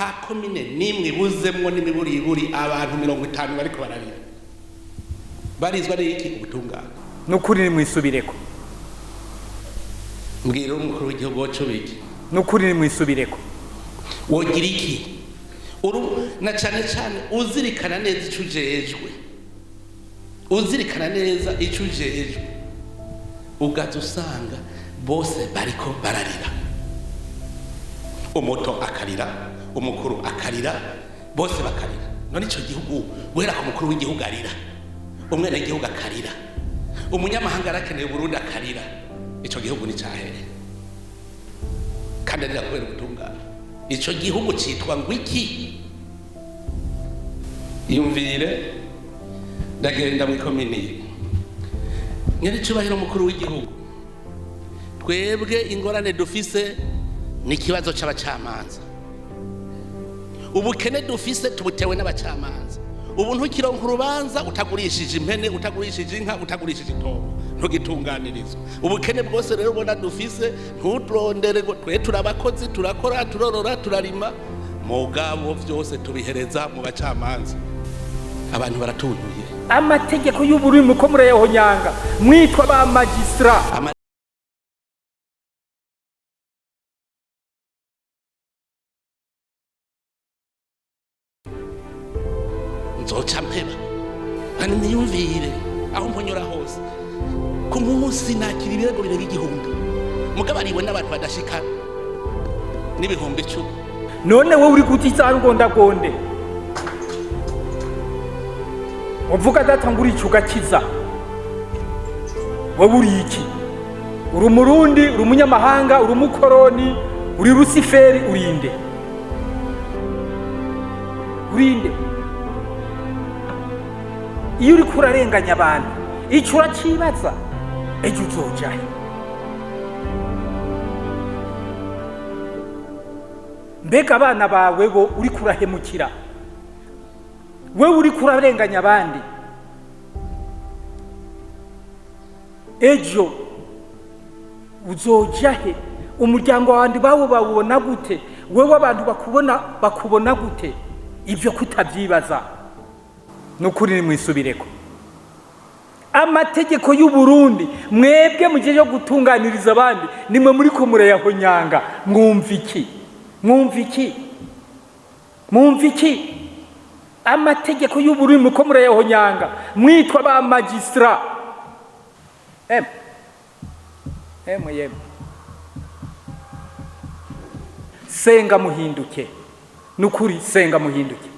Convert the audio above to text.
nta komine nimwe buzemwo n'imiburiburi abantu 50 bariko bararira barizwa n'iki ubutungane n'ukuri ni mwisubireko mbwira umukuru w'igihugu wacu biki n'ukuri ni mwisubireko wogira iki na cyane uzirikana neza icujejwe uzirikana neza icujejwe ugaza usanga bose bariko bararira umuto akarira umukuru akarira bose bakarira none ico gihugu guhera ku mukuru w'igihugu arira umwene w'igihugu akarira umunyamahanga arakeneye Burundi akarira ico gihugu ni cahere kandi arira kubera ubutungane ico gihugu citwa ngwiki yumvire ndagenda mu komini nyari cubahiro mukuru w'igihugu twebwe ingorane dufise ni kibazo c'abacamanza ubukene dufise tubutewe n'abacamanza ubu ntukironka urubanza utagurishije impene utagurishije inka utagurishije itobo ntugitunganirizwa ubukene bwose rero ubona dufise ntuturondere twe turabakozi turakora turorora turarima mugabo vyose tubihereza mu bacamanza abantu baratuntuye amategeko y'uburimi ko murayahonyanga mwitwa ba magistra nzoca mpeba kandi niyumvire aho mponyora hose ku munsi nakira ibirego birenga igihumbi mugabo ariwe n'abantu badashika n'ibihumbi 10 none wowe uri gutitsa ngondagonde uvuga datangura icuga kiza wowe uri iki uri umurundi uri umunyamahanga uri umukoroni uri rusiferi urinde iyo uri kurarenganya abantu icyo uracibaza ejo uzojahe mbega abana bawe bo uri kurahemukira wewe uri kurarenganya abandi ejo uzojahe umuryango wandi bawo bawubona gute wewe abantu bakubona gute ibyo kutabyibaza nukuri ni mwisubireko amategeko y'u Burundi mwebwe mu gihe yo gutunganiriza abandi nimwe muri ko murayahonyanga mwumva iki amategeko y'u Burundi ko murayahonyanga mwitwa ba magistra senga muhinduke nukuri senga muhinduke